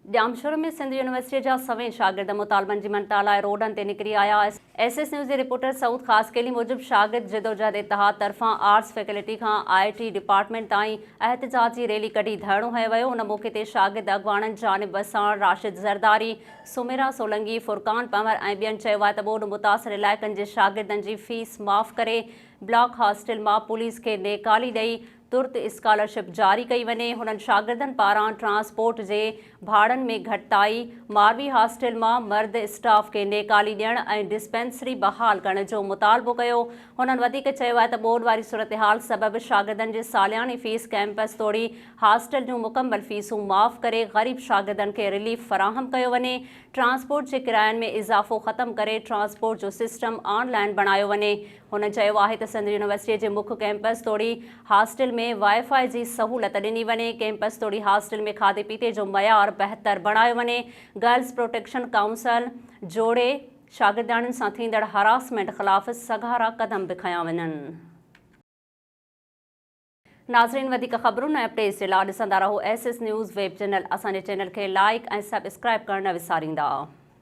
जामशोर में सिंध यूनिवर्सिटी जा सवें शागिर्द मुतालबनि जी मनता लाइ रोडनि ते निकिरी आया। SS न्यूज़ जे रिपोर्टर सऊद ख़ासकेली मूजिब शागिर्द जिदोजहद इतिहाद तरफ़ां आर्ट्स फैकल्टी खां IT डिपार्टमेंट ताईं एहतजाजी रैली कढी धरणो हयो वियो। उन मौक़े ते शागिर्द अॻवाननि जानिब वसाण, राशिद ज़रदारी, सुमेरा सोलंगी, फुरकान पंवर ऐं ॿियनि चयो आहे त बोर्ड मुतासिर इलाइक़नि जे शागिर्दनि जी फीस माफ़ करे ब्लॉक हॉस्टल मां पुलिस खे नेकाली ॾेई तुर्त स्कॉलरशिप जारी कई वञे। हुननि शागिर्दनि पारां ट्रांसपोर्ट जे भाड़नि में घटिताई, मारवी हॉस्टल मां मर्द स्टाफ खे नेकाली ॾियणु ऐं डिस्पेंसरी बहाल करण जो मुतालबो कयो। हुननि वधीक चयो आहे त बोर्ड वारी सूरतहाल सबबि शागिर्दनि जे सालियानी फीस कैंपस तोड़ी हॉस्टल जूं मुकमल फीसूं माफ़ करे ग़रीब शागिर्दनि खे रिलीफ फराहम कयो वञे। ट्रांसपोर्ट जे किरायनि में इज़ाफ़ो ख़त्म करे ट्रांसपोर्ट जो सिस्टम ऑनलाइन बणायो वञे। हुन चयो आहे त सिंध यूनिवर्सिटीअ जे मुख्य कैंपस तोड़ी हॉस्टल में वाईफाई जी सहूलियत ॾिनी वञे। कैंपस तोड़ी हॉस्टल में खाधे पीते जो मयार बहितर बणायो वञे। गर्ल्स प्रोटेक्शन काउंसिल जोड़े शागिर्दाणियुनि सां थींदड़ हरासमेंट ख़िलाफ़ सघारा क़दम बि खंया वञनि। नाज़रीन, वधीक ख़बरुनि ऐं अपडेट्स जे लाइ ॾिसंदा रहो SS न्यूज़ वेब चैनल। असांजे चैनल खे लाइक ऐं सब्सक्राइब करणु न विसारींदा।